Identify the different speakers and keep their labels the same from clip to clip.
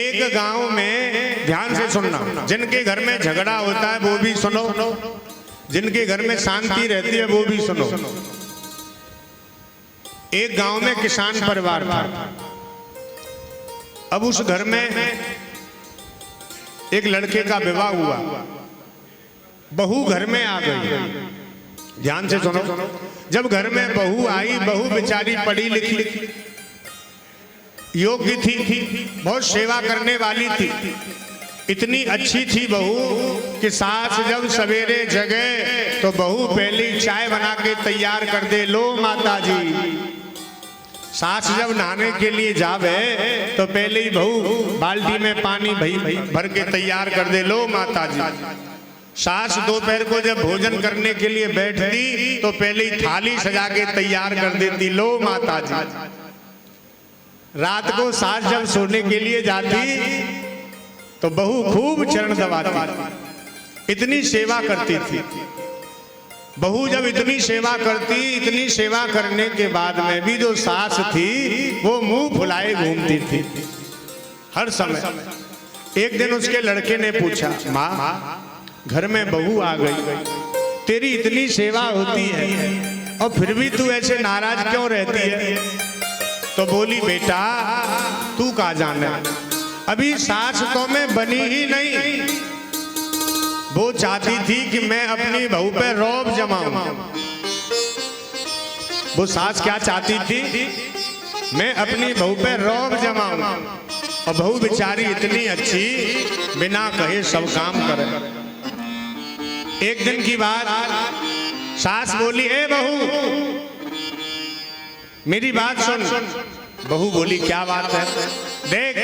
Speaker 1: एक गांव में, ध्यान से सुनना, जिनके घर में झगड़ा होता है वो भी सुनो, जिनके घर में शांति रहती है वो भी सुनो। एक गांव में किसान परिवार था। अब उस घर में एक लड़के का विवाह हुआ, बहू घर में आ गई। ध्यान से सुनो, जब घर में बहू आई, बहू बेचारी पढ़ी लिखी योग्य थी, बहुत सेवा करने वाली थी, इतनी अच्छी थी बहू कि सास जब सवेरे जगे तो बहू पहले चाय बना के तैयार कर दे, लो माता जी। सास जब नहाने के लिए जावे तो पहले ही बहू बाल्टी में पानी भर के तैयार कर दे, लो माता जी। सास दोपहर को जब भोजन करने के लिए बैठती तो पहले ही थाली सजा के तैयार कर देती, लो माता जी। रात को सास जब सोने के लिए जाती तो बहू खूब चरण दबाती, इतनी सेवा करती थी बहू। जब इतनी सेवा करती, इतनी सेवा करने के बाद में भी जो सास थी वो मुंह फुलाए घूमती थी हर समय। एक दिन उसके लड़के ने पूछा, माँ घर में बहू आ गई, तेरी इतनी सेवा होती है और फिर भी तू ऐसे नाराज क्यों रहती है? तो बोली, बेटा तू कहाँ जाना, अभी सास तो मैं बनी ही नहीं। वो चाहती थी कि मैं अपनी बहू पे रौब जमाऊं। वो सास क्या चाहती थी? मैं अपनी बहू पे रौब जमाऊं। और बहू बेचारी इतनी अच्छी, बिना कहे सब काम करे। एक दिन की बात, सास बोली, ए बहू मेरी बात सुन। बहू बोली, क्या बात है? देख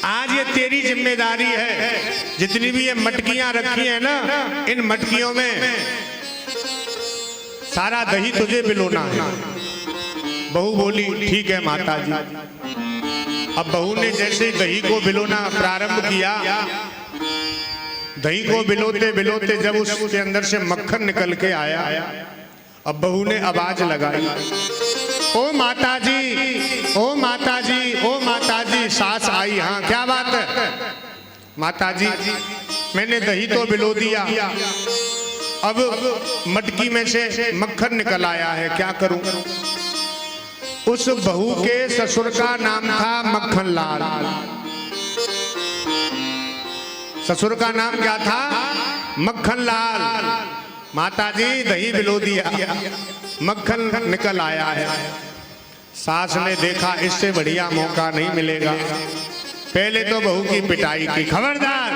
Speaker 1: आज ये तेरी जिम्मेदारी है, जितनी भी ये मटकियां रखी है ना, इन मटकियों में सारा दही तुझे बिलोना है। बहू बोली, ठीक है माता जी। अब बहू ने जैसे दही को बिलोना प्रारंभ किया, दही को बिलोते बिलोते जब उसके अंदर से मक्खन निकल के आया, अब बहू ने आवाज लगाई, ओ माता जी, ओ माता जी, ओ माता जी। सास आई, हाँ क्या बात है? माता जी मैंने दही तो बिलो दिया, अब मटकी में से मक्खन निकल आया है, क्या करूं? उस बहू के ससुर का नाम था मक्खन लाल। ससुर का नाम क्या था? मक्खन लाल। माता जी दही बिलो दिया, मक्खन निकल आया है। सास ने देखा इससे बढ़िया मौका नहीं मिलेगा, पहले तो बहू की पिटाई की, खबरदार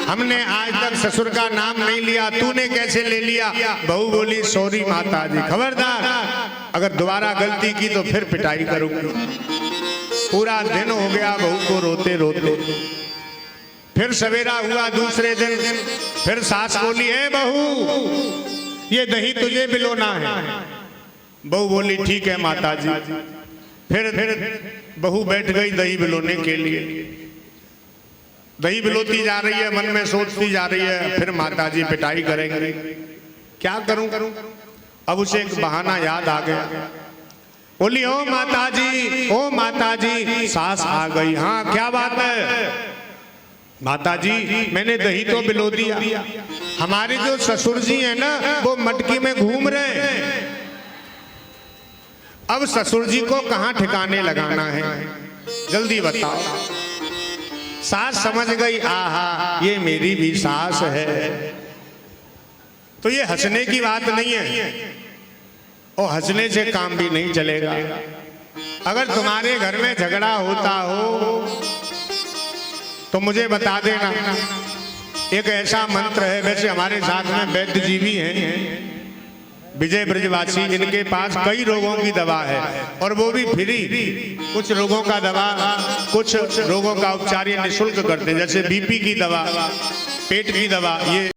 Speaker 1: हमने आज तक ससुर का नाम नहीं लिया, तूने कैसे ले लिया? बहू बोली, सॉरी माता जी, खबरदार अगर दोबारा गलती की तो फिर पिटाई करूंगी। पूरा दिन हो गया बहू को रोते रोते। फिर सवेरा हुआ दूसरे दिन, फिर सास बोली, ए बहू ये दही तुझे बिलोना है। बहू बोली, ठीक है माता जी। फिर बहू बैठ गई दही बिलोने के लिए। दही बिलोती जा रही है, मन में सोचती जा रही है, फिर माता जी पिटाई करेंगे, क्या करूं? अब उसे एक बहाना याद आ गया। बोली, ओ माता जी, ओ माता जी। सास आ गई, हाँ क्या बात है? माता जी मैंने दही तो बिलो दिया, हमारे जो ससुर जी हैं ना वो मटकी में घूम रहे हैं, अब ससुर जी को कहाँ ठिकाने लगाना है, जल्दी बताओ। सास समझ गई, आहा ये मेरी भी सास है। तो ये हंसने की बात नहीं है, और हंसने से काम भी नहीं चलेगा। अगर तुम्हारे घर में झगड़ा होता हो तो मुझे बता देना, एक ऐसा मंत्र है। वैसे हमारे साथ में वैद्य जी भी हैं, विजय ब्रजवासी, इनके पास कई रोगों की दवा है और वो भी फ्री। कुछ रोगों का दवा, कुछ रोगों का उपचार ये निःशुल्क करते हैं, जैसे बीपी की दवा, पेट की दवा, ये